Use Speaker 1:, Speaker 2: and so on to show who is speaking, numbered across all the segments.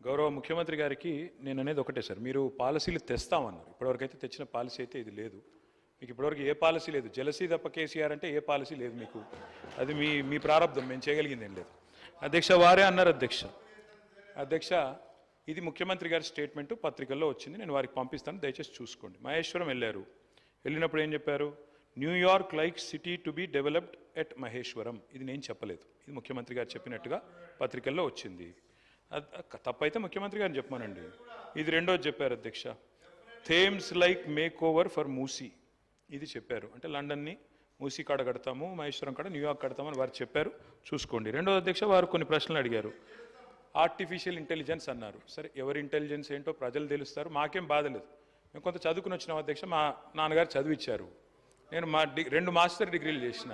Speaker 1: గౌరవ ముఖ్యమంత్రి గారికి నేను అనేది ఒకటే సార్, మీరు పాలసీలు తెస్తామన్నారు. ఇప్పటివరకు తెచ్చిన పాలసీ అయితే ఇది లేదు. మీకు ఇప్పటివరకు ఏ పాలసీ లేదు. జలసీ తప్ప కేసీఆర్ అంటే ఏ పాలసీ లేదు మీకు. అది మీ ప్రారంభం, మేము చేయగలిగింది ఏం లేదు. అధ్యక్ష వారే అన్నారు. అధ్యక్ష ఇది ముఖ్యమంత్రి గారి స్టేట్మెంట్ పత్రికల్లో వచ్చింది, నేను వారికి పంపిస్తాను, దయచేసి చూసుకోండి. మహేశ్వరం వెళ్ళినప్పుడు ఏం చెప్పారు? New York like city to be developed at Maheshwaram. ఇది నేను చెప్పలేదు, ఇది ముఖ్యమంత్రి గారు చెప్పినట్టుగా పత్రికల్లో వచ్చింది. తప్పైతే ముఖ్యమంత్రి గారిని చెప్పమానండి. ఇది రెండోది చెప్పారు అధ్యక్ష, Thames like make over for Musi. ఇది చెప్పారు, అంటే లండన్ని మూసీ కాడ కడతాము, మహేశ్వరం కాడ న్యూయార్క్ కడతామని వారు చెప్పారు, చూసుకోండి. రెండోది అధ్యక్ష, వారు కొన్ని ప్రశ్నలు అడిగారు. ఆర్టిఫిషియల్ ఇంటెలిజెన్స్ అన్నారు. సరే, ఎవరి ఇంటెలిజెన్స్ ఏంటో ప్రజలు తెలుస్తారు, మాకేం బాధ లేదు. మేము కొంత చదువుకుని వచ్చినాం అధ్యక్ష, మా నాన్నగారు చదివిచ్చారు. నేను 2 మాస్టర్ డిగ్రీలు చేసిన.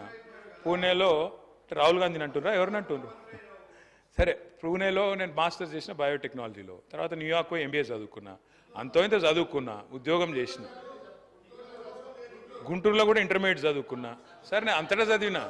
Speaker 1: పూణేలో రాహుల్ గాంధీని అంటున్నారా, ఎవరిని అంటున్నారు? సరే, పూణేలో నేను మాస్టర్స్ చేసిన బయోటెక్నాలజీలో. తర్వాత న్యూయార్క్ ఎంబీఏ చదువుకున్నా, అంతో ఇంత చదువుకున్నా, ఉద్యోగం చేసిన. గుంటూరులో కూడా ఇంటర్మీడియట్ చదువుకున్నా. సరే, నేను అంతటా చదివినా.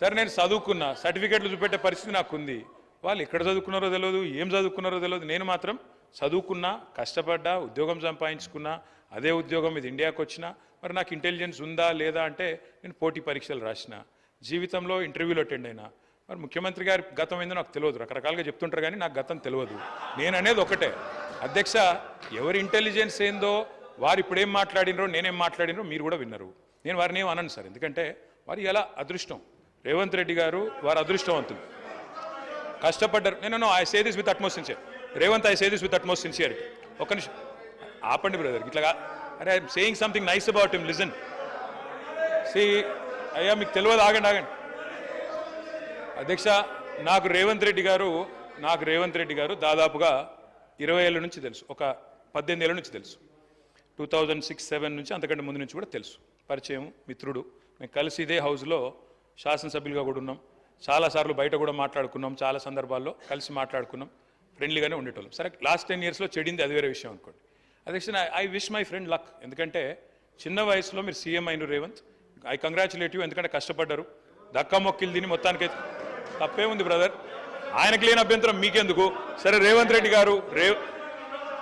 Speaker 1: సరే, నేను చదువుకున్నా, సర్టిఫికేట్లు చూపెట్టే పరిస్థితి నాకు ఉంది. వాళ్ళు ఎక్కడ చదువుకున్నారో తెలియదు, ఏం చదువుకున్నారో తెలియదు. నేను మాత్రం చదువుకున్నా, కష్టపడ్డా, ఉద్యోగం సంపాదించుకున్నా. అదే ఉద్యోగం ఇది ఇండియాకి వచ్చినా. మరి నాకు ఇంటెలిజెన్స్ ఉందా లేదా అంటే నేను పోటీ పరీక్షలు రాసిన, జీవితంలో ఇంటర్వ్యూలో అటెండ్ అయినా. మరి ముఖ్యమంత్రి గారి గతం ఏందో నాకు తెలియదు, రకరకాలుగా చెప్తుంటారు కానీ నాకు గతం తెలియదు. నేను అనేది ఒకటే అధ్యక్ష, ఎవరి ఇంటెలిజెన్స్ ఏందో వారు ఇప్పుడేం మాట్లాడినరో నేనేం మాట్లాడినరో మీరు కూడా విన్నారు. నేను వారిని ఏం అనను సార్, ఎందుకంటే వారు ఎలా అదృష్టం. రేవంత్ రెడ్డి గారు వారు అదృష్టవంతులు, కష్టపడ్డారు. నేను I say this with utmost sincere. Revanth, I say this with utmost sincerity. ఒక్క నిమిషం ఆపండి బ్రదర్, ఇట్లాగా. అరే, I'm saying something nice about him, listen. సి అయ్యా, మీకు తెలియదు, ఆగండి. అధ్యక్ష, నాకు రేవంత్ రెడ్డి గారు దాదాపుగా 20 ఏళ్ళ నుంచి తెలుసు, ఒక 18 ఏళ్ళ నుంచి తెలుసు. 2006-07 నుంచి, అంతకంటే ముందు నుంచి కూడా తెలుసు. పరిచయం, మిత్రుడు. మేము కలిసి ఇదే హౌస్లో శాసనసభ్యులుగా కూడా ఉన్నాం. చాలాసార్లు బయట కూడా మాట్లాడుకున్నాం, చాలా సందర్భాల్లో కలిసి మాట్లాడుకున్నాం, ఫ్రెండ్లీగానే ఉండేటోళ్ళం. సరే, లాస్ట్ 10 ఇయర్స్లో చెడింది, అది వేరే విషయం అనుకోండి. అధ్యక్ష, I wish my friend luck. ఎందుకంటే చిన్న వయసులో మీరు సీఎం అయిన రేవంత్, ఐ కంగ్రాచులేట్ యూ. ఎందుకంటే కష్టపడ్డారు, దక్కా మొక్కిలు తిని మొత్తానికైతే తప్పే ఉంది బ్రదర్. ఆయనకు లేని అభ్యంతరం మీకెందుకు? సరే, రేవంత్ రెడ్డి గారు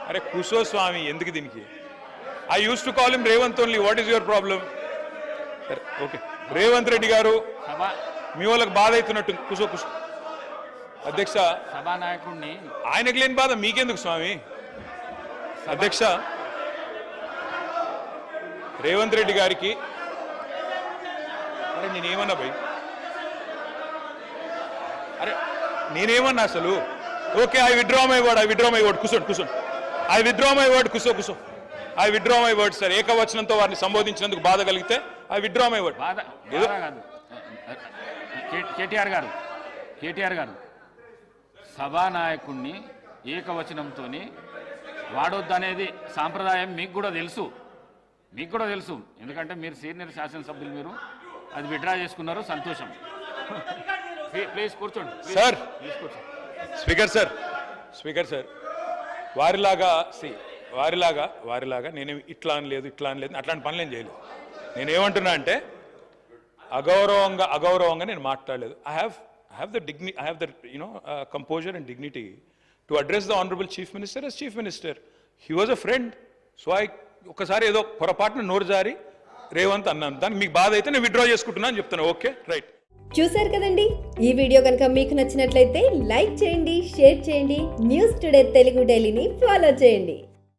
Speaker 1: అరే కుసో స్వామి, ఎందుకు దీనికి? I use to call him Revanth only. What is your problem? సరే, ఓకే. రేవంత్ రెడ్డి గారు మీ వాళ్ళకి బాధ అవుతున్నట్టు, కుసో. అధ్యక్ష,
Speaker 2: సభానాయకుడిని
Speaker 1: ఆయనకు లేని బాధ మీకెందుకు స్వామి? అధ్యక్ష, రేవంత్ రెడ్డి గారికి అరే నేనేమన్నా భయ్, అరే నేనేమన్నా అసలు? Okay, I withdraw my word. కూర్చోండి. I withdraw my word. కూర్చో. I withdraw my word sir. ఏకవచనంతో వారిని సంబోధించినందుకు బాధ కలిగితే I withdraw my word.
Speaker 2: KTR గారు సభానాయకుడిని ఏకవచనంతో వాడొద్దనేది సాంప్రదాయం మీకు కూడా తెలుసు. ఎందుకంటే మీరు సీనియర్ శాసనసభ్యులు, మీరు అది విత్డ్రా చేసుకున్నారు, సంతోషం. ప్లీజ్ కూర్చోండి
Speaker 1: సార్. స్పీకర్ సార్, వారిలాగా నేనేమి ఇట్లా అనలేదు అట్లాంటి పనులు ఏం చేయలేదు. నేనేమంటున్నా అంటే అగౌరవంగా నేను మాట్లాడలేదు. I have the composer and dignity to address the honourable chief minister as chief minister. He was a friend. So ఒకసారి ఏదో పొరపాటున నోరు జారి రేవంత్ అన్నాను, దానికి మీకు బాధ అయితే నేను విత్డ్రా చేసుకుంటున్నాను అని చెప్తాను. Okay, right.
Speaker 3: చూశారు కదండి, ఈ వీడియో కనుక మీకు నచ్చినట్లయితే లైక్ చేయండి, షేర్ చేయండి, న్యూస్ టుడే తెలుగు డైలీని ఫాలో చేయండి.